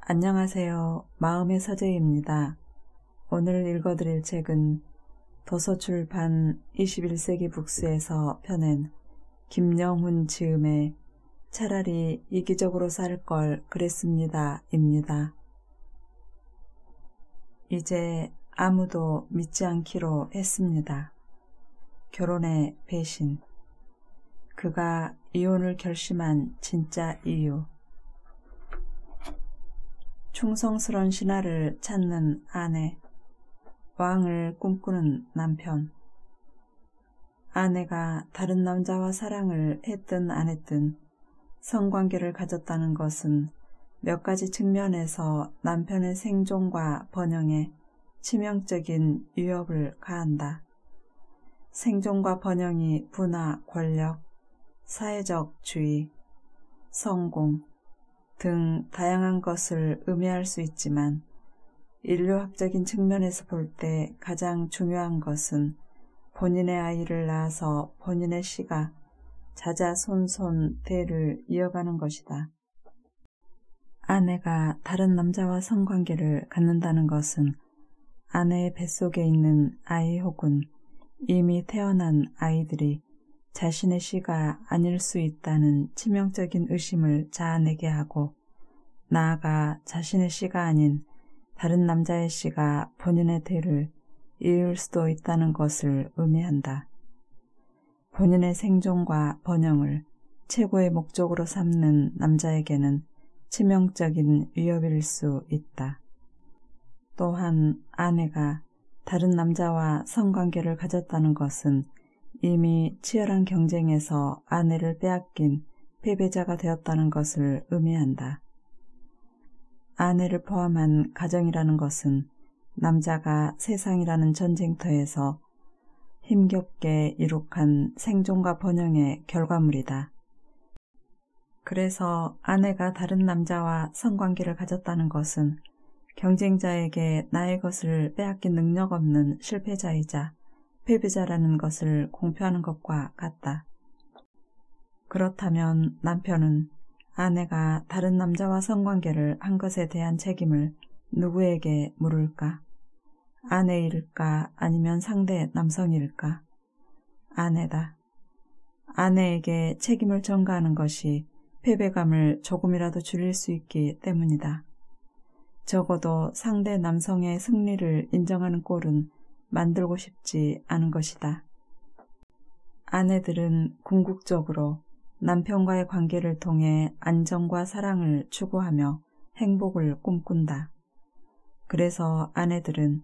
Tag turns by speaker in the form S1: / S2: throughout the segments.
S1: 안녕하세요. 마음의 서재입니다. 오늘 읽어드릴 책은 도서출판 21세기 북스에서 펴낸 김영훈 지음의 차라리 이기적으로 살 걸 그랬습니다. 입니다. 이제 아무도 믿지 않기로 했습니다. 결혼의 배신. 그가 이혼을 결심한 진짜 이유. 충성스러운 신하를 찾는 아내, 왕을 꿈꾸는 남편. 아내가 다른 남자와 사랑을 했든 안 했든 성관계를 가졌다는 것은 몇 가지 측면에서 남편의 생존과 번영에 치명적인 위협을 가한다. 생존과 번영이 부나 권력, 사회적 주의, 성공 등 다양한 것을 의미할 수 있지만 인류학적인 측면에서 볼 때 가장 중요한 것은 본인의 아이를 낳아서 본인의 씨가 자자손손 대를 이어가는 것이다. 아내가 다른 남자와 성관계를 갖는다는 것은 아내의 뱃속에 있는 아이 혹은 이미 태어난 아이들이 자신의 씨가 아닐 수 있다는 치명적인 의심을 자아내게 하고 나아가 자신의 씨가 아닌 다른 남자의 씨가 본인의 대를 이을 수도 있다는 것을 의미한다. 본인의 생존과 번영을 최고의 목적으로 삼는 남자에게는 치명적인 위협일 수 있다. 또한 아내가 다른 남자와 성관계를 가졌다는 것은 이미 치열한 경쟁에서 아내를 빼앗긴 패배자가 되었다는 것을 의미한다. 아내를 포함한 가정이라는 것은 남자가 세상이라는 전쟁터에서 힘겹게 이룩한 생존과 번영의 결과물이다. 그래서 아내가 다른 남자와 성관계를 가졌다는 것은 경쟁자에게 나의 것을 빼앗긴 능력 없는 실패자이자 패배자라는 것을 공표하는 것과 같다. 그렇다면 남편은 아내가 다른 남자와 성관계를 한 것에 대한 책임을 누구에게 물을까? 아내일까 아니면 상대 남성일까? 아내다. 아내에게 책임을 전가하는 것이 패배감을 조금이라도 줄일 수 있기 때문이다. 적어도 상대 남성의 승리를 인정하는 꼴은 만들고 싶지 않은 것이다. 아내들은 궁극적으로 남편과의 관계를 통해 안정과 사랑을 추구하며 행복을 꿈꾼다. 그래서 아내들은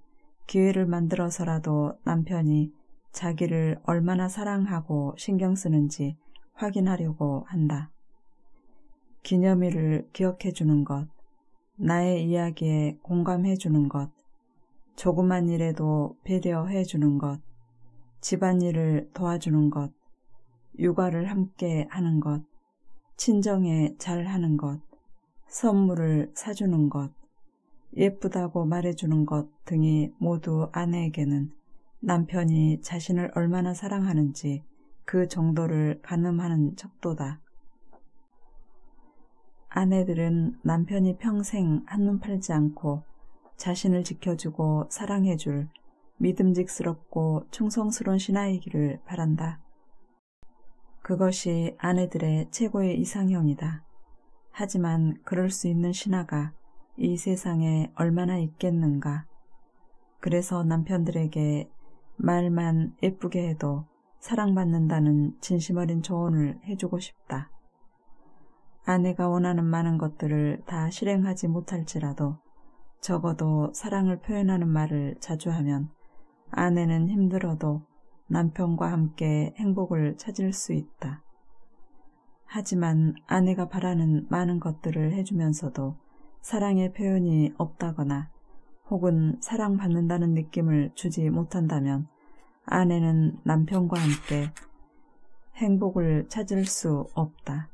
S1: 기회를 만들어서라도 남편이 자기를 얼마나 사랑하고 신경 쓰는지 확인하려고 한다. 기념일을 기억해주는 것, 나의 이야기에 공감해주는 것, 조그만 일에도 배려해주는 것, 집안일을 도와주는 것, 육아를 함께 하는 것, 친정에 잘하는 것, 선물을 사주는 것, 예쁘다고 말해주는 것 등이 모두 아내에게는 남편이 자신을 얼마나 사랑하는지 그 정도를 가늠하는 척도다. 아내들은 남편이 평생 한눈 팔지 않고 자신을 지켜주고 사랑해줄 믿음직스럽고 충성스러운 신하이기를 바란다. 그것이 아내들의 최고의 이상형이다. 하지만 그럴 수 있는 신하가 이 세상에 얼마나 있겠는가. 그래서 남편들에게 말만 예쁘게 해도 사랑받는다는 진심 어린 조언을 해주고 싶다. 아내가 원하는 많은 것들을 다 실행하지 못할지라도 적어도 사랑을 표현하는 말을 자주 하면 아내는 힘들어도 남편과 함께 행복을 찾을 수 있다. 하지만 아내가 바라는 많은 것들을 해주면서도 사랑의 표현이 없다거나 혹은 사랑받는다는 느낌을 주지 못한다면 아내는 남편과 함께 행복을 찾을 수 없다.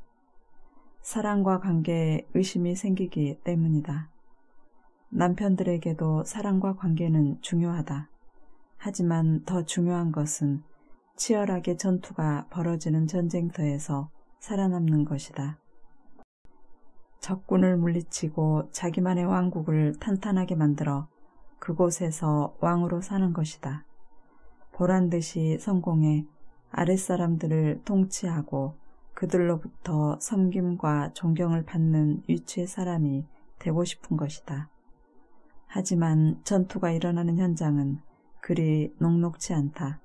S1: 사랑과 관계에 의심이 생기기 때문이다. 남편들에게도 사랑과 관계는 중요하다. 하지만 더 중요한 것은 치열하게 전투가 벌어지는 전쟁터에서 살아남는 것이다. 적군을 물리치고 자기만의 왕국을 탄탄하게 만들어 그곳에서 왕으로 사는 것이다. 보란듯이 성공해 아랫사람들을 통치하고 그들로부터 섬김과 존경을 받는 위치의 사람이 되고 싶은 것이다. 하지만 전투가 일어나는 현장은 그리 녹록지 않다.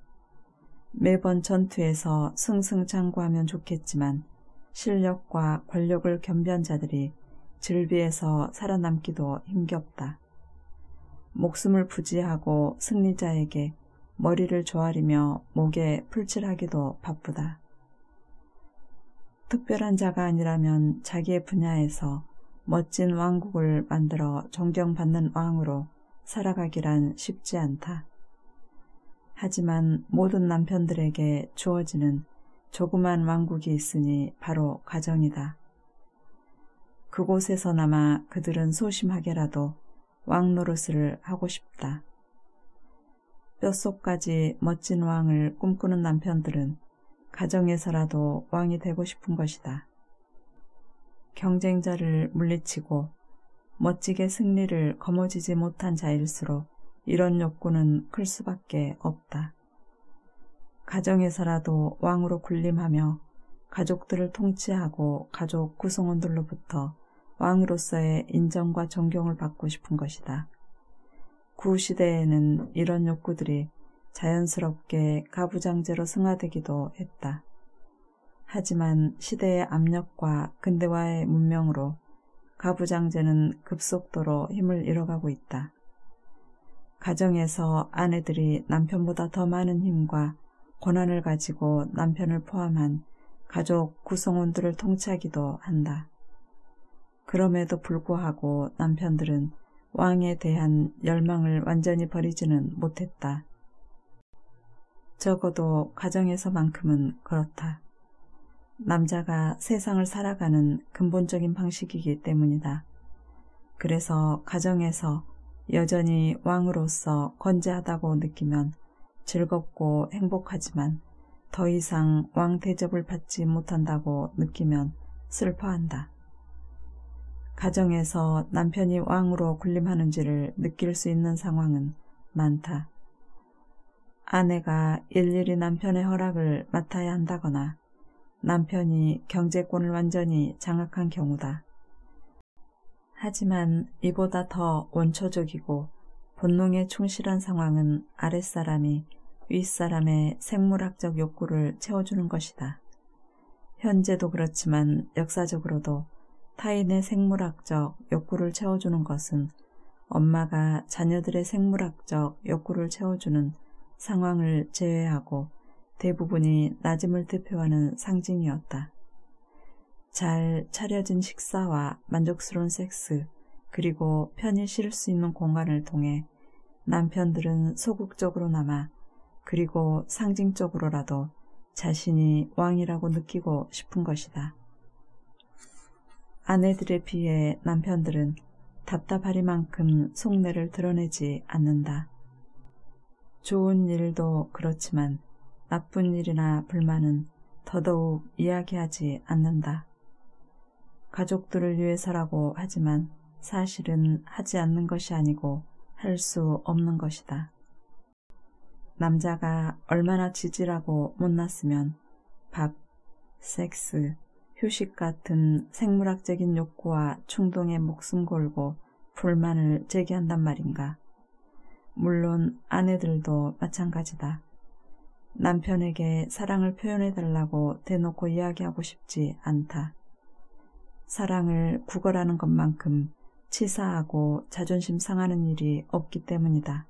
S1: 매번 전투에서 승승장구하면 좋겠지만 실력과 권력을 겸비한 자들이 즐비에서 살아남기도 힘겹다. 목숨을 부지하고 승리자에게 머리를 조아리며 목에 풀칠하기도 바쁘다. 특별한 자가 아니라면 자기의 분야에서 멋진 왕국을 만들어 존경받는 왕으로 살아가기란 쉽지 않다. 하지만 모든 남편들에게 주어지는 조그만 왕국이 있으니 바로 가정이다. 그곳에서나마 그들은 소심하게라도 왕 노릇을 하고 싶다. 뼛속까지 멋진 왕을 꿈꾸는 남편들은 가정에서라도 왕이 되고 싶은 것이다. 경쟁자를 물리치고 멋지게 승리를 거머쥐지 못한 자일수록 이런 욕구는 클 수밖에 없다. 가정에서라도 왕으로 군림하며 가족들을 통치하고 가족 구성원들로부터 왕으로서의 인정과 존경을 받고 싶은 것이다. 구시대에는 이런 욕구들이 자연스럽게 가부장제로 승화되기도 했다. 하지만 시대의 압력과 근대화의 문명으로 가부장제는 급속도로 힘을 잃어가고 있다. 가정에서 아내들이 남편보다 더 많은 힘과 권한을 가지고 남편을 포함한 가족 구성원들을 통치하기도 한다. 그럼에도 불구하고 남편들은 왕에 대한 열망을 완전히 버리지는 못했다. 적어도 가정에서만큼은 그렇다. 남자가 세상을 살아가는 근본적인 방식이기 때문이다. 그래서 가정에서 여전히 왕으로서 건재하다고 느끼면 즐겁고 행복하지만 더 이상 왕 대접을 받지 못한다고 느끼면 슬퍼한다. 가정에서 남편이 왕으로 군림하는지를 느낄 수 있는 상황은 많다. 아내가 일일이 남편의 허락을 맡아야 한다거나 남편이 경제권을 완전히 장악한 경우다. 하지만 이보다 더 원초적이고 본능에 충실한 상황은 아랫사람이 윗사람의 생물학적 욕구를 채워주는 것이다. 현재도 그렇지만 역사적으로도 타인의 생물학적 욕구를 채워주는 것은 엄마가 자녀들의 생물학적 욕구를 채워주는 상황을 제외하고 대부분이 낮음을 대표하는 상징이었다. 잘 차려진 식사와 만족스러운 섹스, 그리고 편히 쉴 수 있는 공간을 통해 남편들은 소극적으로나마 그리고 상징적으로라도 자신이 왕이라고 느끼고 싶은 것이다. 아내들에 비해 남편들은 답답하리만큼 속내를 드러내지 않는다. 좋은 일도 그렇지만 나쁜 일이나 불만은 더더욱 이야기하지 않는다. 가족들을 위해서라고 하지만 사실은 하지 않는 것이 아니고 할 수 없는 것이다. 남자가 얼마나 지질하고 못났으면 밥, 섹스, 휴식 같은 생물학적인 욕구와 충동에 목숨 걸고 불만을 제기한단 말인가. 물론 아내들도 마찬가지다. 남편에게 사랑을 표현해달라고 대놓고 이야기하고 싶지 않다. 사랑을 구걸하는 것만큼 치사하고 자존심 상하는 일이 없기 때문이다.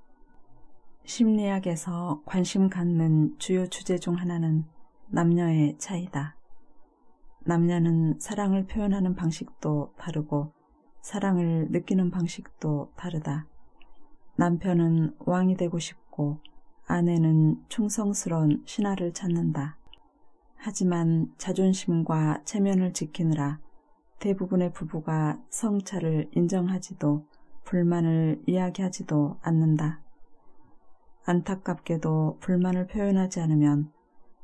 S1: 심리학에서 관심 갖는 주요 주제 중 하나는 남녀의 차이다. 남녀는 사랑을 표현하는 방식도 다르고 사랑을 느끼는 방식도 다르다. 남편은 왕이 되고 싶고 아내는 충성스러운 신하를 찾는다. 하지만 자존심과 체면을 지키느라 대부분의 부부가 성차를 인정하지도 불만을 이야기하지도 않는다. 안타깝게도 불만을 표현하지 않으면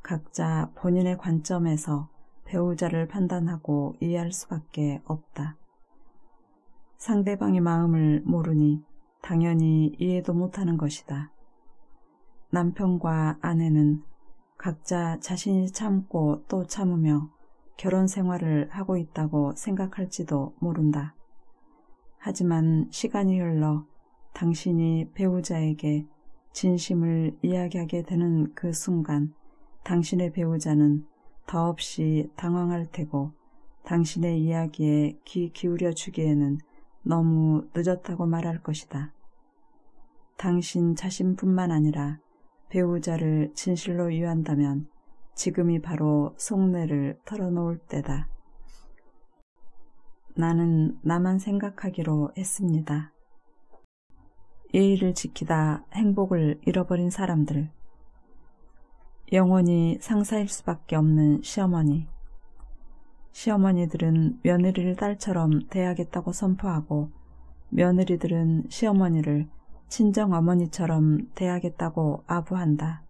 S1: 각자 본인의 관점에서 배우자를 판단하고 이해할 수밖에 없다. 상대방의 마음을 모르니 당연히 이해도 못하는 것이다. 남편과 아내는 각자 자신이 참고 또 참으며 결혼 생활을 하고 있다고 생각할지도 모른다. 하지만 시간이 흘러 당신이 배우자에게 진심을 이야기하게 되는 그 순간 당신의 배우자는 더없이 당황할 테고 당신의 이야기에 귀 기울여 주기에는 너무 늦었다고 말할 것이다. 당신 자신뿐만 아니라 배우자를 진실로 위한다면 지금이 바로 속내를 털어놓을 때다. 나는 나만 생각하기로 했습니다. 예의를 지키다 행복을 잃어버린 사람들. 영원히 상사일 수밖에 없는 시어머니. 시어머니들은 며느리를 딸처럼 대하겠다고 선포하고 며느리들은 시어머니를 친정어머니처럼 대하겠다고 아부한다.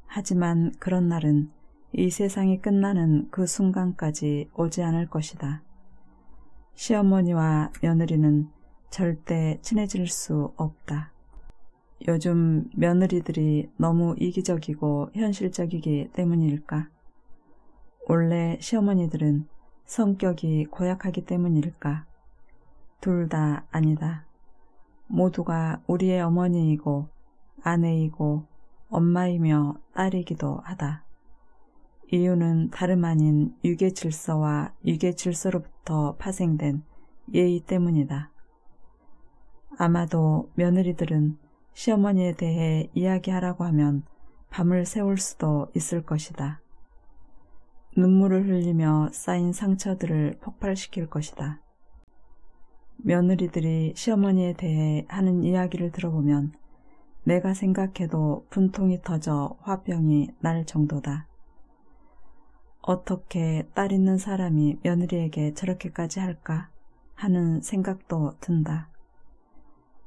S1: 하지만 그런 날은 이 세상이 끝나는 그 순간까지 오지 않을 것이다. 시어머니와 며느리는 절대 친해질 수 없다. 요즘 며느리들이 너무 이기적이고 현실적이기 때문일까? 원래 시어머니들은 성격이 고약하기 때문일까? 둘 다 아니다. 모두가 우리의 어머니이고 아내이고 엄마이며 딸이기도 하다. 이유는 다름 아닌 유계질서와 유계질서로부터 파생된 예의 때문이다. 아마도 며느리들은 시어머니에 대해 이야기하라고 하면 밤을 새울 수도 있을 것이다. 눈물을 흘리며 쌓인 상처들을 폭발시킬 것이다. 며느리들이 시어머니에 대해 하는 이야기를 들어보면 내가 생각해도 분통이 터져 화병이 날 정도다. 어떻게 딸 있는 사람이 며느리에게 저렇게까지 할까 하는 생각도 든다.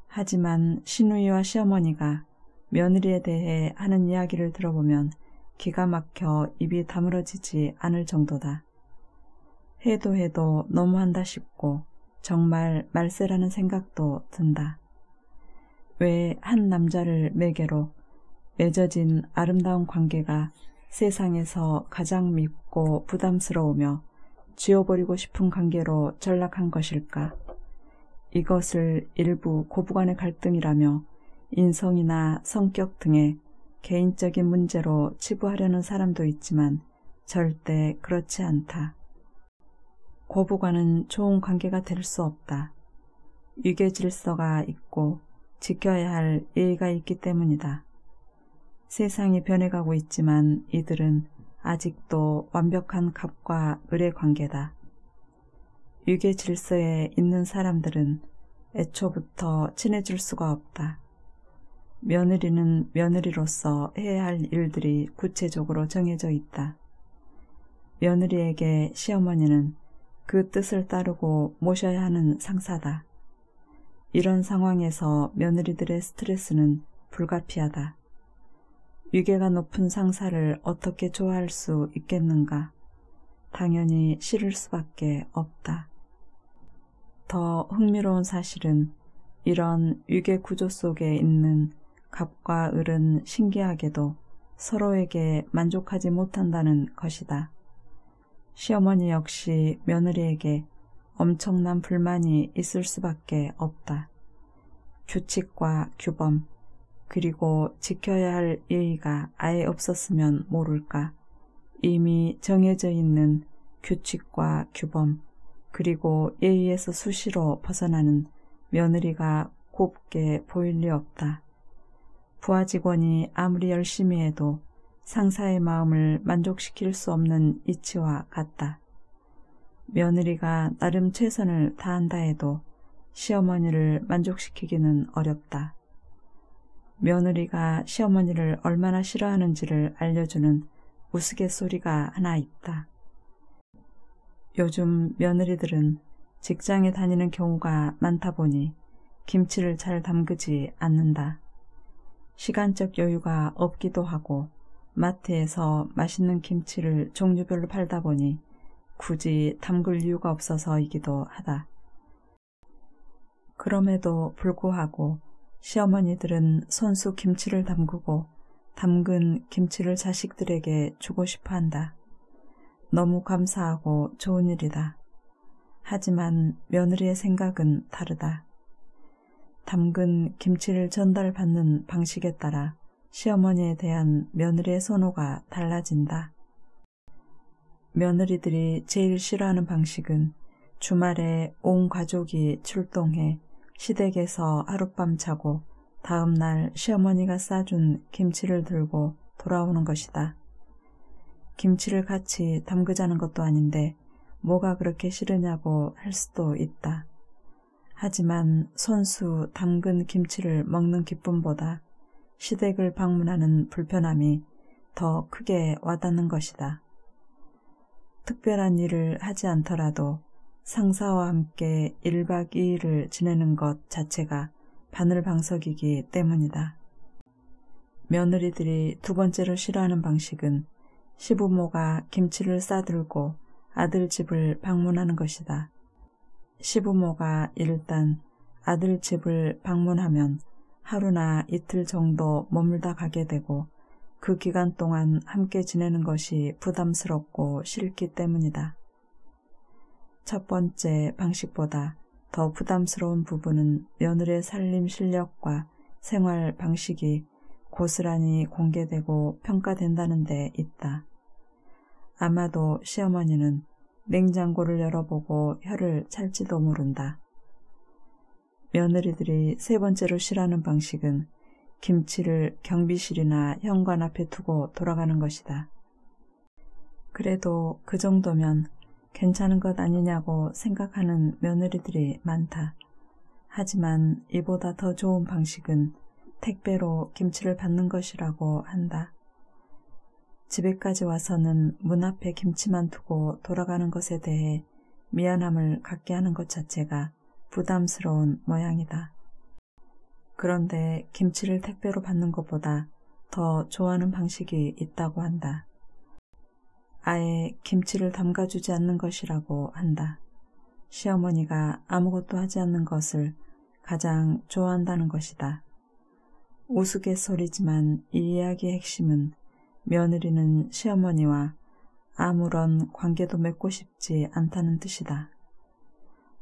S1: 하지만 시누이와 시어머니가 며느리에 대해 하는 이야기를 들어보면 기가 막혀 입이 다물어지지 않을 정도다. 해도 너무한다 싶고 정말 말세라는 생각도 든다. 왜 한 남자를 매개로 맺어진 아름다운 관계가 세상에서 가장 밉고 부담스러우며 지워버리고 싶은 관계로 전락한 것일까? 이것을 일부 고부간의 갈등이라며 인성이나 성격 등의 개인적인 문제로 치부하려는 사람도 있지만 절대 그렇지 않다. 고부간은 좋은 관계가 될 수 없다. 유계질서가 있고 지켜야 할 예의가 있기 때문이다. 세상이 변해가고 있지만 이들은 아직도 완벽한 갑과 을의 관계다. 유계질서에 있는 사람들은 애초부터 친해질 수가 없다. 며느리는 며느리로서 해야 할 일들이 구체적으로 정해져 있다. 며느리에게 시어머니는 그 뜻을 따르고 모셔야 하는 상사다. 이런 상황에서 며느리들의 스트레스는 불가피하다. 위계가 높은 상사를 어떻게 좋아할 수 있겠는가? 당연히 싫을 수밖에 없다. 더 흥미로운 사실은 이런 위계 구조 속에 있는 갑과 을은 신기하게도 서로에게 만족하지 못한다는 것이다. 시어머니 역시 며느리에게 엄청난 불만이 있을 수밖에 없다. 규칙과 규범, 그리고 지켜야 할 예의가 아예 없었으면 모를까. 이미 정해져 있는 규칙과 규범, 그리고 예의에서 수시로 벗어나는 며느리가 곱게 보일 리 없다. 부하 직원이 아무리 열심히 해도 상사의 마음을 만족시킬 수 없는 이치와 같다. 며느리가 나름 최선을 다한다 해도 시어머니를 만족시키기는 어렵다. 며느리가 시어머니를 얼마나 싫어하는지를 알려주는 우스갯소리가 하나 있다. 요즘 며느리들은 직장에 다니는 경우가 많다 보니 김치를 잘 담그지 않는다. 시간적 여유가 없기도 하고 마트에서 맛있는 김치를 종류별로 팔다 보니 굳이 담글 이유가 없어서이기도 하다. 그럼에도 불구하고 시어머니들은 손수 김치를 담그고 담근 김치를 자식들에게 주고 싶어 한다. 너무 감사하고 좋은 일이다. 하지만 며느리의 생각은 다르다. 담근 김치를 전달받는 방식에 따라 시어머니에 대한 며느리의 선호가 달라진다. 며느리들이 제일 싫어하는 방식은 주말에 온 가족이 출동해 시댁에서 하룻밤 자고 다음날 시어머니가 싸준 김치를 들고 돌아오는 것이다. 김치를 같이 담그자는 것도 아닌데 뭐가 그렇게 싫으냐고 할 수도 있다. 하지만 손수 담근 김치를 먹는 기쁨보다 시댁을 방문하는 불편함이 더 크게 와닿는 것이다. 특별한 일을 하지 않더라도 상사와 함께 1박 2일을 지내는 것 자체가 바늘방석이기 때문이다. 며느리들이 두 번째로 싫어하는 방식은 시부모가 김치를 싸들고 아들 집을 방문하는 것이다. 시부모가 일단 아들 집을 방문하면 하루나 이틀 정도 머물다 가게 되고 그 기간 동안 함께 지내는 것이 부담스럽고 싫기 때문이다. 첫 번째 방식보다 더 부담스러운 부분은 며느리의 살림 실력과 생활 방식이 고스란히 공개되고 평가된다는 데 있다. 아마도 시어머니는 냉장고를 열어보고 혀를 찰지도 모른다. 며느리들이 세 번째로 싫어하는 방식은 김치를 경비실이나 현관 앞에 두고 돌아가는 것이다. 그래도 그 정도면 괜찮은 것 아니냐고 생각하는 며느리들이 많다. 하지만 이보다 더 좋은 방식은 택배로 김치를 받는 것이라고 한다. 집에까지 와서는 문 앞에 김치만 두고 돌아가는 것에 대해 미안함을 갖게 하는 것 자체가 부담스러운 모양이다. 그런데 김치를 택배로 받는 것보다 더 좋아하는 방식이 있다고 한다. 아예 김치를 담가주지 않는 것이라고 한다. 시어머니가 아무것도 하지 않는 것을 가장 좋아한다는 것이다. 우스갯소리지만 이 이야기의 핵심은 며느리는 시어머니와 아무런 관계도 맺고 싶지 않다는 뜻이다.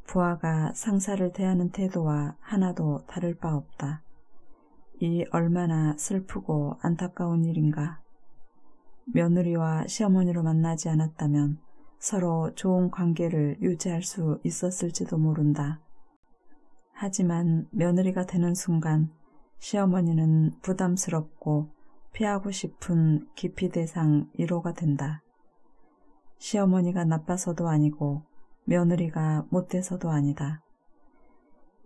S1: 부하가 상사를 대하는 태도와 하나도 다를 바 없다. 이 얼마나 슬프고 안타까운 일인가. 며느리와 시어머니로 만나지 않았다면 서로 좋은 관계를 유지할 수 있었을지도 모른다. 하지만 며느리가 되는 순간 시어머니는 부담스럽고 피하고 싶은 기피 대상 1호가 된다. 시어머니가 나빠서도 아니고 며느리가 못돼서도 아니다.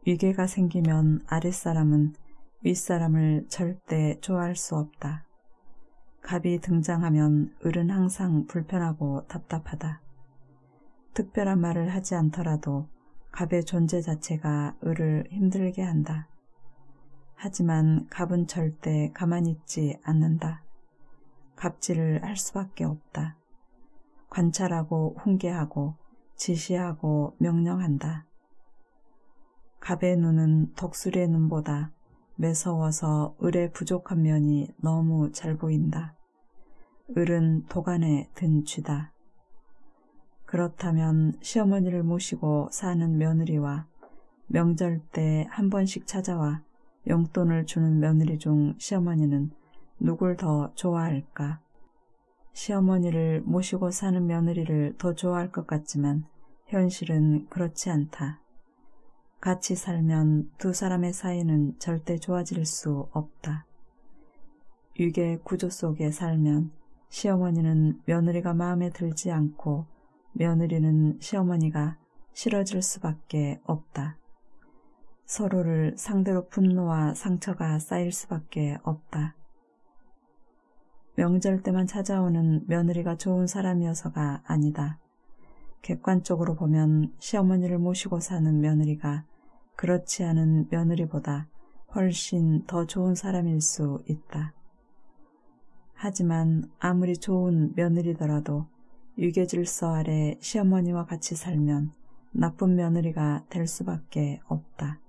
S1: 위계가 생기면 아랫사람은 윗사람을 절대 좋아할 수 없다. 갑이 등장하면 을은 항상 불편하고 답답하다. 특별한 말을 하지 않더라도 갑의 존재 자체가 을을 힘들게 한다. 하지만 갑은 절대 가만히 있지 않는다. 갑질을 할 수밖에 없다. 관찰하고 훈계하고 지시하고 명령한다. 갑의 눈은 독수리의 눈보다 매서워서 을의 부족한 면이 너무 잘 보인다. 을은 도간에 든 쥐다. 그렇다면 시어머니를 모시고 사는 며느리와 명절 때 한 번씩 찾아와 용돈을 주는 며느리 중 시어머니는 누굴 더 좋아할까? 시어머니를 모시고 사는 며느리를 더 좋아할 것 같지만 현실은 그렇지 않다. 같이 살면 두 사람의 사이는 절대 좋아질 수 없다. 유괴 구조 속에 살면 시어머니는 며느리가 마음에 들지 않고 며느리는 시어머니가 싫어질 수밖에 없다. 서로를 상대로 분노와 상처가 쌓일 수밖에 없다. 명절 때만 찾아오는 며느리가 좋은 사람이어서가 아니다. 객관적으로 보면 시어머니를 모시고 사는 며느리가 그렇지 않은 며느리보다 훨씬 더 좋은 사람일 수 있다. 하지만 아무리 좋은 며느리더라도 유계질서 아래 시어머니와 같이 살면 나쁜 며느리가 될 수밖에 없다.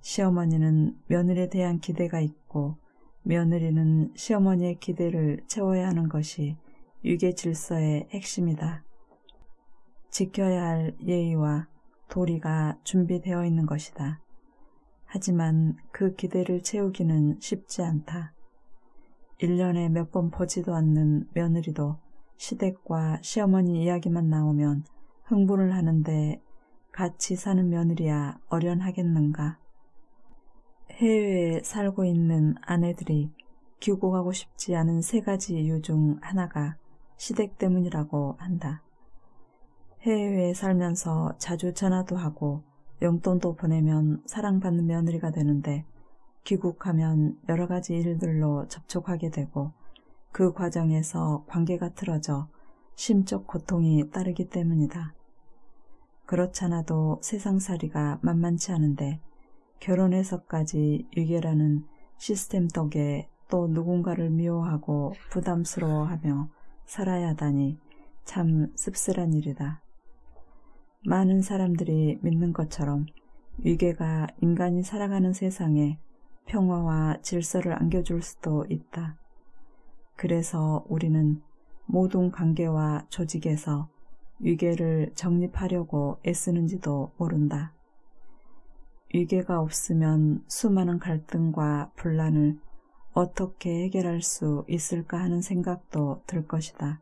S1: 시어머니는 며느리에 대한 기대가 있고 며느리는 시어머니의 기대를 채워야 하는 것이 유괴 질서의 핵심이다. 지켜야 할 예의와 도리가 준비되어 있는 것이다. 하지만 그 기대를 채우기는 쉽지 않다. 1년에 몇 번 보지도 않는 며느리도 시댁과 시어머니 이야기만 나오면 흥분을 하는데 같이 사는 며느리야 어련하겠는가. 해외에 살고 있는 아내들이 귀국하고 싶지 않은 3가지 이유 중 하나가 시댁 때문이라고 한다. 해외에 살면서 자주 전화도 하고 용돈도 보내면 사랑받는 며느리가 되는데 귀국하면 여러 가지 일들로 접촉하게 되고 그 과정에서 관계가 틀어져 심적 고통이 따르기 때문이다. 그렇잖아도 세상살이가 만만치 않은데 결혼해서까지 유괴라는 시스템 덕에 또 누군가를 미워하고 부담스러워하며 살아야 하다니 참 씁쓸한 일이다. 많은 사람들이 믿는 것처럼 유괴가 인간이 살아가는 세상에 평화와 질서를 안겨줄 수도 있다. 그래서 우리는 모든 관계와 조직에서 유괴를 정립하려고 애쓰는지도 모른다. 유괴가 없으면 수많은 갈등과 분란을 어떻게 해결할 수 있을까 하는 생각도 들 것이다.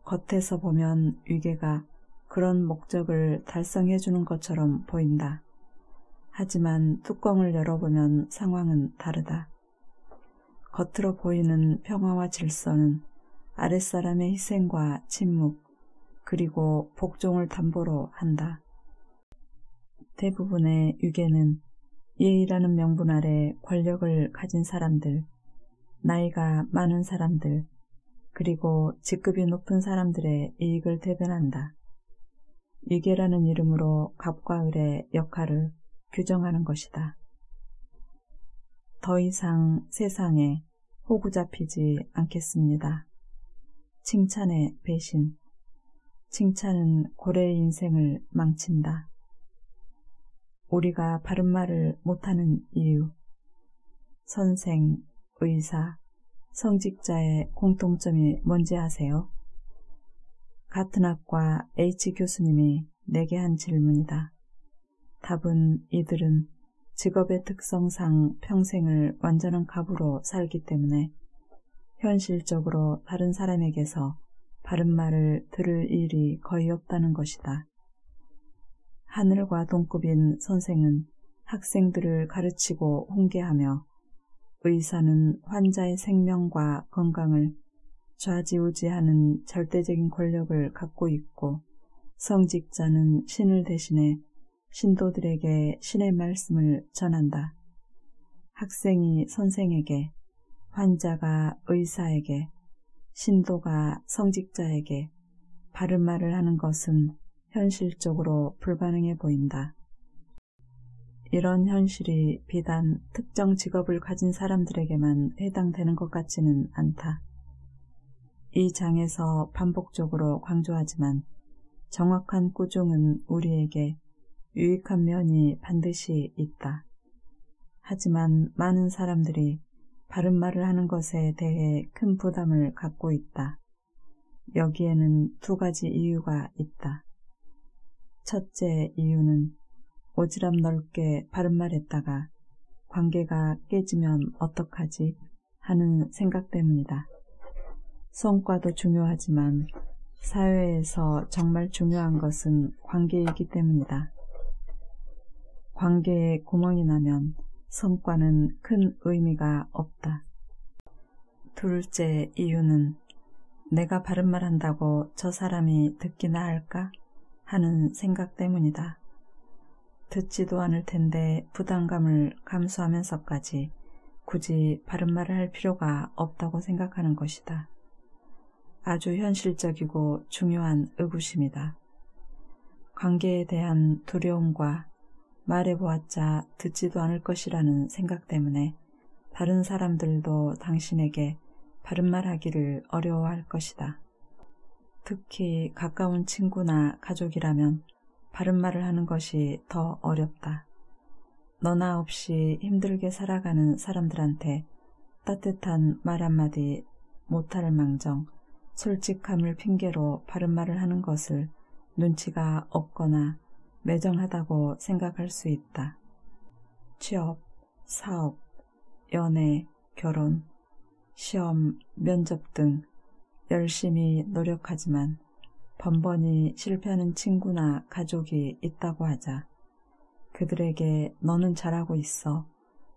S1: 겉에서 보면 유괴가 그런 목적을 달성해주는 것처럼 보인다. 하지만 뚜껑을 열어보면 상황은 다르다. 겉으로 보이는 평화와 질서는 아랫사람의 희생과 침묵, 그리고 복종을 담보로 한다. 대부분의 유괴는 예의라는 명분 아래 권력을 가진 사람들, 나이가 많은 사람들, 그리고 직급이 높은 사람들의 이익을 대변한다. 유괴라는 이름으로 갑과 을의 역할을 규정하는 것이다. 더 이상 세상에 호구 잡히지 않겠습니다. 칭찬의 배신. 칭찬은 고래의 인생을 망친다. 우리가 바른 말을 못하는 이유. 선생, 의사, 성직자의 공통점이 뭔지 아세요? 같은 학과 H 교수님이 내게 한 질문이다. 답은 이들은 직업의 특성상 평생을 완전한 갑으로 살기 때문에 현실적으로 다른 사람에게서 바른 말을 들을 일이 거의 없다는 것이다. 하늘과 동급인 선생은 학생들을 가르치고 훈계하며 의사는 환자의 생명과 건강을 좌지우지하는 절대적인 권력을 갖고 있고 성직자는 신을 대신해 신도들에게 신의 말씀을 전한다. 학생이 선생에게, 환자가 의사에게, 신도가 성직자에게 바른 말을 하는 것은 현실적으로 불가능해 보인다. 이런 현실이 비단 특정 직업을 가진 사람들에게만 해당되는 것 같지는 않다. 이 장에서 반복적으로 강조하지만 정확한 꾸중은 우리에게 유익한 면이 반드시 있다. 하지만 많은 사람들이 바른 말을 하는 것에 대해 큰 부담을 갖고 있다. 여기에는 2가지 이유가 있다. 첫째 이유는 오지랖 넓게 바른 말했다가 관계가 깨지면 어떡하지 하는 생각 때문이다. 성과도 중요하지만 사회에서 정말 중요한 것은 관계이기 때문이다. 관계에 구멍이 나면 성과는 큰 의미가 없다. 둘째 이유는 내가 바른 말 한다고 저 사람이 듣기나 할까 하는 생각 때문이다. 듣지도 않을 텐데 부담감을 감수하면서까지 굳이 바른 말을 할 필요가 없다고 생각하는 것이다. 아주 현실적이고 중요한 의구심이다. 관계에 대한 두려움과 말해보았자 듣지도 않을 것이라는 생각 때문에 다른 사람들도 당신에게 바른 말 하기를 어려워할 것이다. 특히 가까운 친구나 가족이라면 바른 말을 하는 것이 더 어렵다. 너나 없이 힘들게 살아가는 사람들한테 따뜻한 말 한마디 못할 망정 솔직함을 핑계로 바른 말을 하는 것을 눈치가 없거나 매정하다고 생각할 수 있다. 취업, 사업, 연애, 결혼, 시험, 면접 등 열심히 노력하지만 번번이 실패하는 친구나 가족이 있다고 하자. 그들에게 너는 잘하고 있어.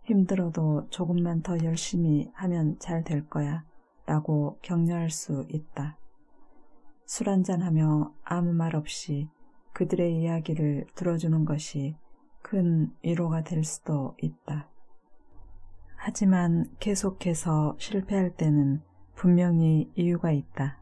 S1: 힘들어도 조금만 더 열심히 하면 잘 될 거야 라고 격려할 수 있다. 술 한잔하며 아무 말 없이 그들의 이야기를 들어주는 것이 큰 위로가 될 수도 있다. 하지만 계속해서 실패할 때는 분명히 이유가 있다.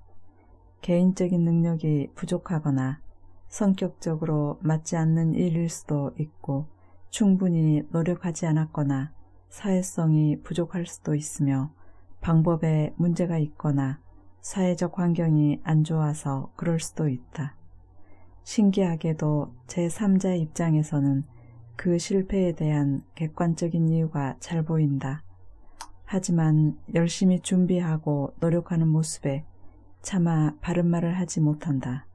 S1: 개인적인 능력이 부족하거나 성격적으로 맞지 않는 일일 수도 있고 충분히 노력하지 않았거나 사회성이 부족할 수도 있으며 방법에 문제가 있거나 사회적 환경이 안 좋아서 그럴 수도 있다. 신기하게도 제3자의 입장에서는 그 실패에 대한 객관적인 이유가 잘 보인다. 하지만 열심히 준비하고 노력하는 모습에 차마 바른 말을 하지 못한다.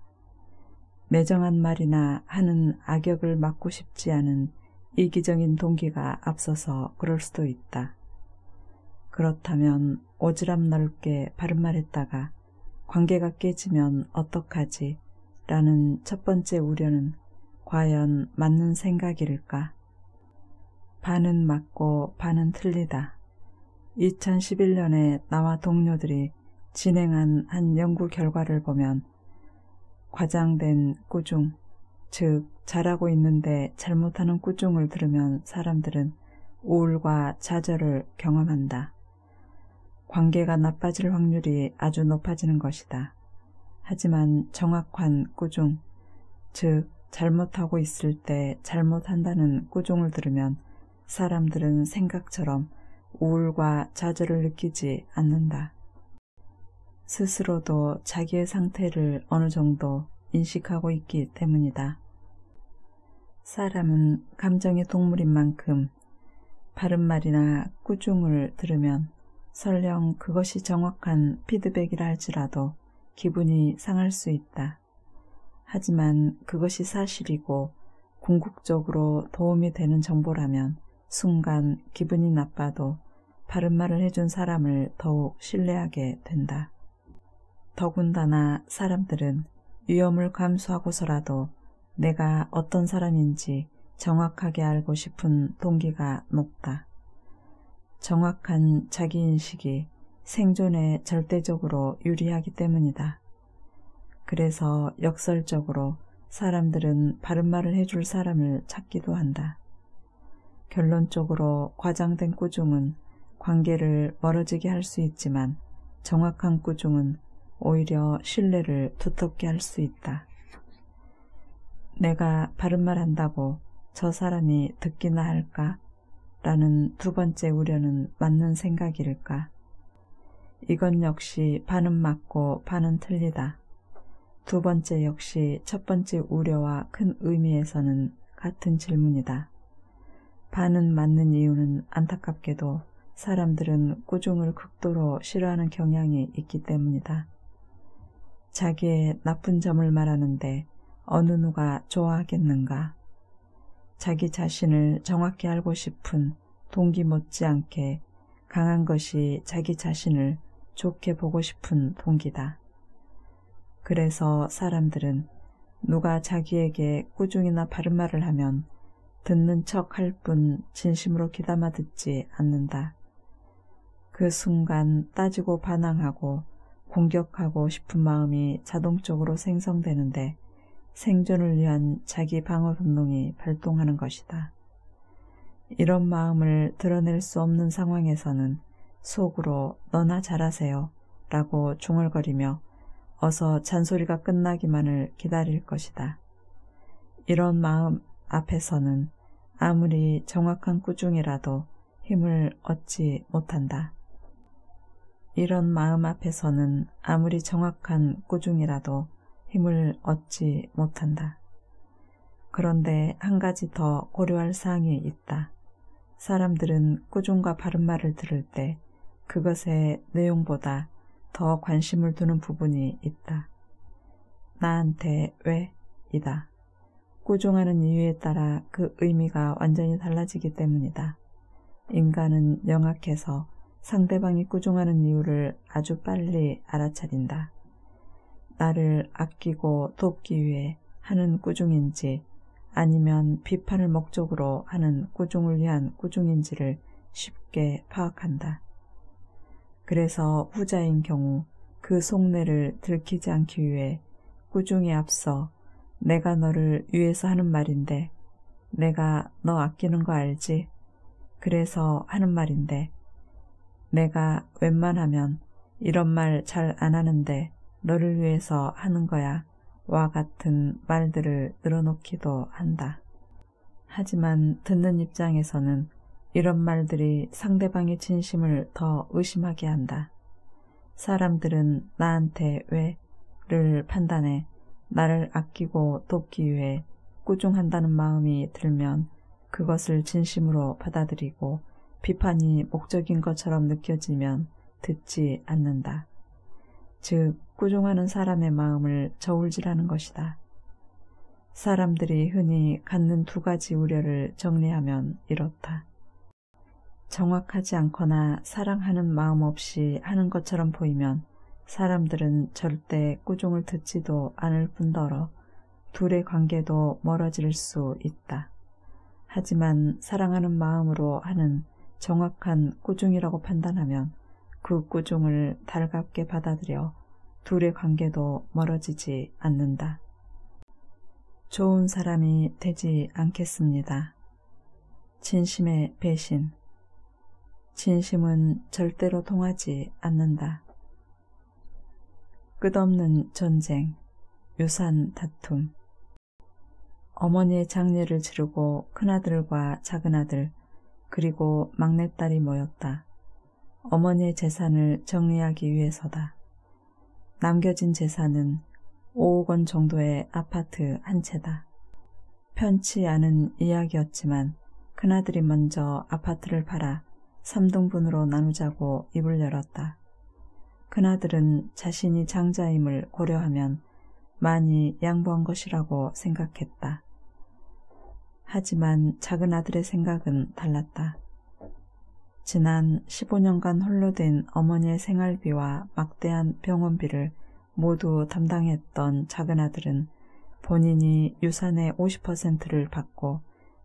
S1: 매정한 말이나 하는 악역을 맡고 싶지 않은 이기적인 동기가 앞서서 그럴 수도 있다. 그렇다면 오지랖 넓게 바른 말했다가 관계가 깨지면 어떡하지? 라는 첫 번째 우려는 과연 맞는 생각일까? 반은 맞고 반은 틀리다. 2011년에 나와 동료들이 진행한 한 연구 결과를 보면 과장된 꾸중, 즉 잘하고 있는데 잘못하는 꾸중을 들으면 사람들은 우울과 좌절을 경험한다. 관계가 나빠질 확률이 아주 높아지는 것이다. 하지만 정확한 꾸중, 즉 잘못하고 있을 때 잘못한다는 꾸중을 들으면 사람들은 생각처럼 우울과 좌절을 느끼지 않는다. 스스로도 자기의 상태를 어느 정도 인식하고 있기 때문이다. 사람은 감정의 동물인 만큼 바른 말이나 꾸중을 들으면 설령 그것이 정확한 피드백이라 할지라도 기분이 상할 수 있다. 하지만 그것이 사실이고 궁극적으로 도움이 되는 정보라면 순간 기분이 나빠도 바른 말을 해준 사람을 더욱 신뢰하게 된다. 더군다나 사람들은 위험을 감수하고서라도 내가 어떤 사람인지 정확하게 알고 싶은 동기가 높다. 정확한 자기인식이 생존에 절대적으로 유리하기 때문이다. 그래서 역설적으로 사람들은 바른 말을 해줄 사람을 찾기도 한다. 결론적으로 과장된 꾸중은 관계를 멀어지게 할 수 있지만 정확한 꾸중은 오히려 신뢰를 두텁게 할 수 있다. 내가 바른 말 한다고 저 사람이 듣기나 할까? 라는 두 번째 우려는 맞는 생각일까? 이건 역시 반은 맞고 반은 틀리다. 두 번째 역시 첫 번째 우려와 큰 의미에서는 같은 질문이다. 반은 맞는 이유는 안타깝게도 사람들은 꾸중을 극도로 싫어하는 경향이 있기 때문이다. 자기의 나쁜 점을 말하는데 어느 누가 좋아하겠는가? 자기 자신을 정확히 알고 싶은 동기 못지않게 강한 것이 자기 자신을 좋게 보고 싶은 동기다. 그래서 사람들은 누가 자기에게 꾸중이나 바른 말을 하면 듣는 척 할 뿐 진심으로 귀담아 듣지 않는다. 그 순간 따지고 반항하고 공격하고 싶은 마음이 자동적으로 생성되는데 생존을 위한 자기 방어 본능이 발동하는 것이다. 이런 마음을 드러낼 수 없는 상황에서는 속으로 너나 잘하세요 라고 중얼거리며 어서 잔소리가 끝나기만을 기다릴 것이다. 이런 마음 앞에서는 아무리 정확한 꾸중이라도 힘을 얻지 못한다. 이런 마음 앞에서는 아무리 정확한 꾸중이라도 힘을 얻지 못한다. 그런데 한 가지 더 고려할 사항이 있다. 사람들은 꾸중과 바른말을 들을 때 그것의 내용보다 더 관심을 두는 부분이 있다. 나한테 왜? 이다. 꾸중하는 이유에 따라 그 의미가 완전히 달라지기 때문이다. 인간은 영악해서 상대방이 꾸중하는 이유를 아주 빨리 알아차린다. 나를 아끼고 돕기 위해 하는 꾸중인지 아니면 비판을 목적으로 하는 꾸중을 위한 꾸중인지를 쉽게 파악한다. 그래서 후자인 경우 그 속내를 들키지 않기 위해 꾸중에 앞서 내가 너를 위해서 하는 말인데 내가 너 아끼는 거 알지? 그래서 하는 말인데 내가 웬만하면 이런 말 잘 안 하는데 너를 위해서 하는 거야 와 같은 말들을 늘어놓기도 한다. 하지만 듣는 입장에서는 이런 말들이 상대방의 진심을 더 의심하게 한다. 사람들은 나한테 왜를 판단해 나를 아끼고 돕기 위해 꾸중한다는 마음이 들면 그것을 진심으로 받아들이고 비판이 목적인 것처럼 느껴지면 듣지 않는다. 즉, 꾸중하는 사람의 마음을 저울질하는 것이다. 사람들이 흔히 갖는 두 가지 우려를 정리하면 이렇다. 정확하지 않거나 사랑하는 마음 없이 하는 것처럼 보이면 사람들은 절대 꾸중을 듣지도 않을 뿐더러 둘의 관계도 멀어질 수 있다. 하지만 사랑하는 마음으로 하는 정확한 꾸중이라고 판단하면 그 꾸중을 달갑게 받아들여 둘의 관계도 멀어지지 않는다. 좋은 사람이 되지 않겠습니다. 진심의 배신. 진심은 절대로 통하지 않는다. 끝없는 전쟁, 유산 다툼. 어머니의 장례를 치르고 큰아들과 작은아들 그리고 막내딸이 모였다. 어머니의 재산을 정리하기 위해서다. 남겨진 재산은 5억 원 정도의 아파트 한 채다. 편치 않은 이야기였지만 큰아들이 먼저 아파트를 팔아 3등분으로 나누자고 입을 열었다. 큰아들은 자신이 장자임을 고려하면 많이 양보한 것이라고 생각했다. 하지만 작은아들의 생각은 달랐다. 지난 15년간 홀로 된 어머니의 생활비와 막대한 병원비를 모두 담당했던 작은아들은 본인이 유산의 50%를 받고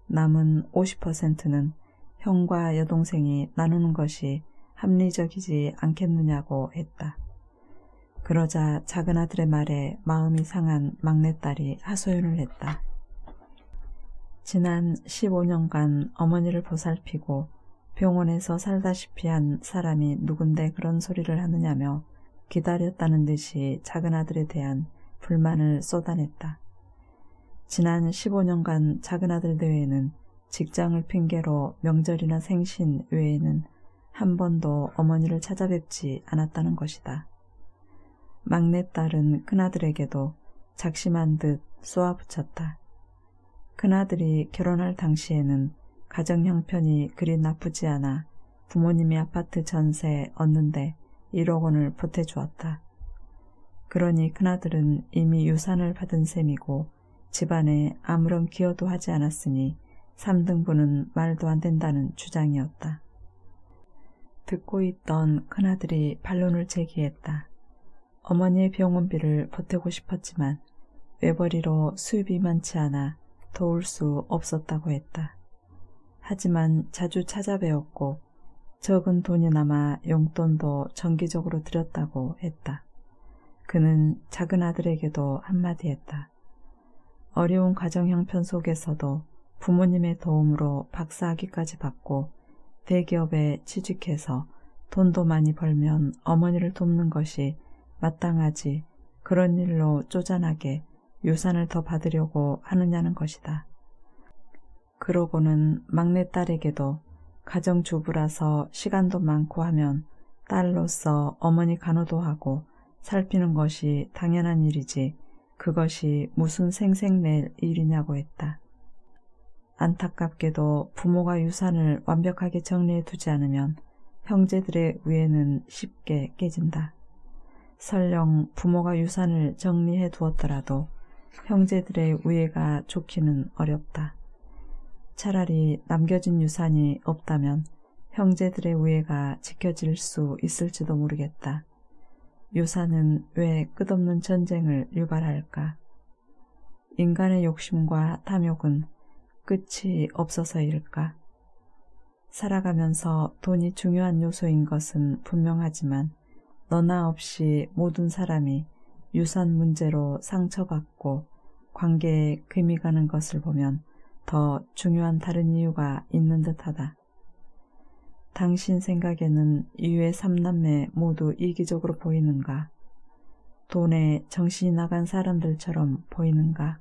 S1: 남은 50%는 형과 여동생이 나누는 것이 합리적이지 않겠느냐고 했다. 그러자 작은아들의 말에 마음이 상한 막내딸이 하소연을 했다. 지난 15년간 어머니를 보살피고 병원에서 살다시피 한 사람이 누군데 그런 소리를 하느냐며 기다렸다는 듯이 작은아들에 대한 불만을 쏟아냈다. 지난 15년간 작은아들 외에는 직장을 핑계로 명절이나 생신 외에는 한 번도 어머니를 찾아뵙지 않았다는 것이다. 막내딸은 큰아들에게도 작심한 듯 쏘아붙였다. 큰아들이 결혼할 당시에는 가정 형편이 그리 나쁘지 않아 부모님이 아파트 전세 얻는데 1억 원을 보태주었다. 그러니 큰아들은 이미 유산을 받은 셈이고 집안에 아무런 기여도 하지 않았으니 3등분은 말도 안 된다는 주장이었다. 듣고 있던 큰아들이 반론을 제기했다. 어머니의 병원비를 보태고 싶었지만 외벌이로 수입이 많지 않아 도울 수 없었다고 했다. 하지만 자주 찾아뵈었고 적은 돈이 남아 용돈도 정기적으로 드렸다고 했다. 그는 작은 아들에게도 한마디 했다. 어려운 가정 형편 속에서도 부모님의 도움으로 박사학위까지 받고 대기업에 취직해서 돈도 많이 벌면 어머니를 돕는 것이 마땅하지 그런 일로 쪼잔하게 유산을 더 받으려고 하느냐는 것이다. 그러고는 막내딸에게도 가정주부라서 시간도 많고 하면 딸로서 어머니 간호도 하고 살피는 것이 당연한 일이지 그것이 무슨 생색낼 일이냐고 했다. 안타깝게도 부모가 유산을 완벽하게 정리해 두지 않으면 형제들의 우애는 쉽게 깨진다. 설령 부모가 유산을 정리해 두었더라도 형제들의 우애가 좋기는 어렵다. 차라리 남겨진 유산이 없다면 형제들의 우애가 지켜질 수 있을지도 모르겠다. 유산은 왜 끝없는 전쟁을 유발할까? 인간의 욕심과 탐욕은 끝이 없어서일까? 살아가면서 돈이 중요한 요소인 것은 분명하지만 너나 없이 모든 사람이 유산 문제로 상처받고 관계에 금이 가는 것을 보면 더 중요한 다른 이유가 있는 듯하다. 당신 생각에는 이외 3남매 모두 이기적으로 보이는가? 돈에 정신이 나간 사람들처럼 보이는가?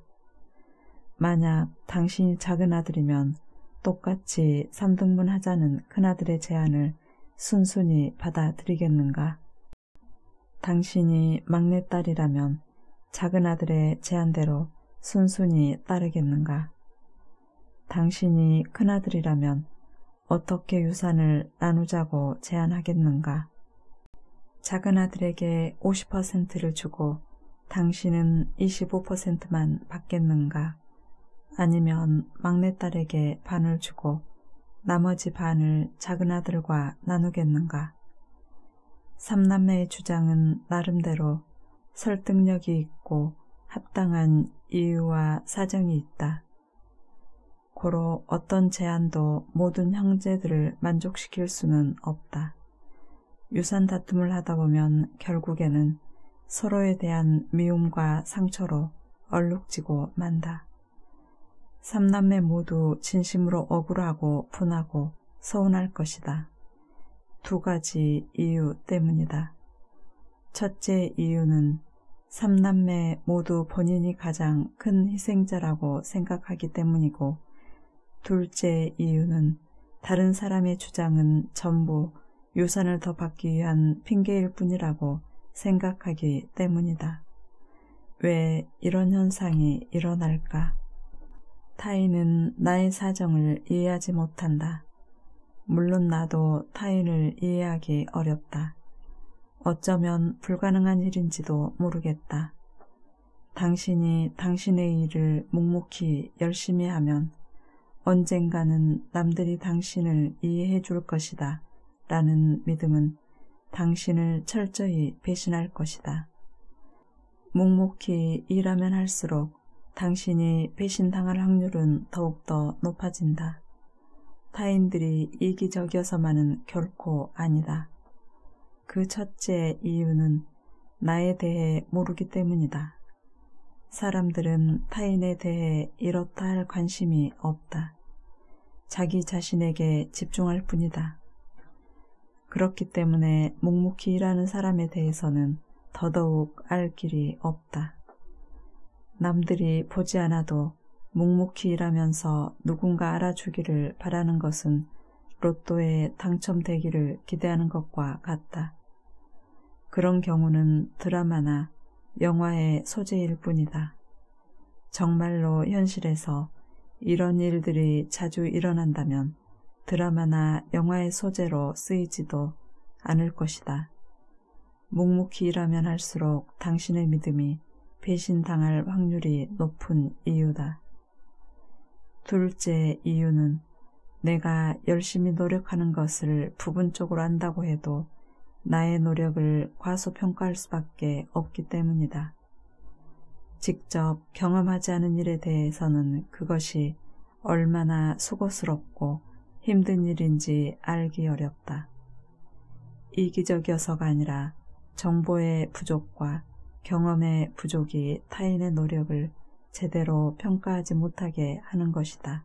S1: 만약 당신이 작은 아들이면 똑같이 3등분 하자는 큰아들의 제안을 순순히 받아들이겠는가? 당신이 막내딸이라면 작은 아들의 제안대로 순순히 따르겠는가? 당신이 큰아들이라면 어떻게 유산을 나누자고 제안하겠는가? 작은 아들에게 50%를 주고 당신은 25%만 받겠는가? 아니면 막내딸에게 반을 주고 나머지 반을 작은 아들과 나누겠는가? 3남매의 주장은 나름대로 설득력이 있고 합당한 이유와 사정이 있다. 고로 어떤 제안도 모든 형제들을 만족시킬 수는 없다. 유산 다툼을 하다 보면 결국에는 서로에 대한 미움과 상처로 얼룩지고 만다. 3남매 모두 진심으로 억울하고 분하고 서운할 것이다. 2가지 이유 때문이다. 첫째 이유는 3남매 모두 본인이 가장 큰 희생자라고 생각하기 때문이고, 둘째 이유는 다른 사람의 주장은 전부 유산을 더 받기 위한 핑계일 뿐이라고 생각하기 때문이다. 왜 이런 현상이 일어날까? 타인은 나의 사정을 이해하지 못한다. 물론 나도 타인을 이해하기 어렵다. 어쩌면 불가능한 일인지도 모르겠다. 당신이 당신의 일을 묵묵히 열심히 하면 언젠가는 남들이 당신을 이해해 줄 것이다 라는 믿음은 당신을 철저히 배신할 것이다. 묵묵히 일하면 할수록 당신이 배신당할 확률은 더욱더 높아진다. 타인들이 이기적이어서만은 결코 아니다. 그 첫째 이유는 나에 대해 모르기 때문이다. 사람들은 타인에 대해 이렇다 할 관심이 없다. 자기 자신에게 집중할 뿐이다. 그렇기 때문에 묵묵히 일하는 사람에 대해서는 더더욱 알 길이 없다. 남들이 보지 않아도 묵묵히 일하면서 누군가 알아주기를 바라는 것은 로또에 당첨되기를 기대하는 것과 같다. 그런 경우는 드라마나 영화의 소재일 뿐이다. 정말로 현실에서 이런 일들이 자주 일어난다면 드라마나 영화의 소재로 쓰이지도 않을 것이다. 묵묵히 일하면 할수록 당신의 믿음이 배신당할 확률이 높은 이유다. 둘째 이유는 내가 열심히 노력하는 것을 부분적으로 안다고 해도 나의 노력을 과소평가할 수밖에 없기 때문이다. 직접 경험하지 않은 일에 대해서는 그것이 얼마나 수고스럽고 힘든 일인지 알기 어렵다. 이기적이어서가 아니라 정보의 부족과 경험의 부족이 타인의 노력을 제대로 평가하지 못하게 하는 것이다.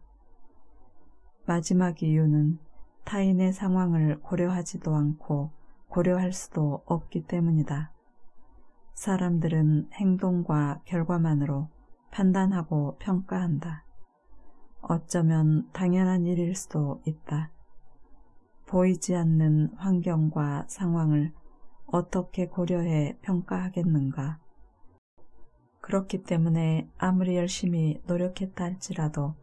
S1: 마지막 이유는 타인의 상황을 고려하지도 않고 고려할 수도 없기 때문이다. 사람들은 행동과 결과만으로 판단하고 평가한다. 어쩌면 당연한 일일 수도 있다. 보이지 않는 환경과 상황을 어떻게 고려해 평가하겠는가? 그렇기 때문에 아무리 열심히 노력했다 할지라도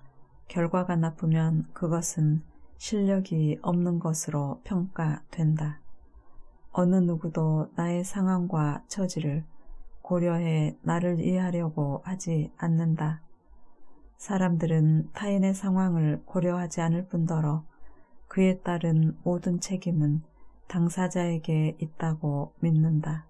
S1: 결과가 나쁘면 그것은 실력이 없는 것으로 평가된다. 어느 누구도 나의 상황과 처지를 고려해 나를 이해하려고 하지 않는다. 사람들은 타인의 상황을 고려하지 않을 뿐더러 그에 따른 모든 책임은 당사자에게 있다고 믿는다.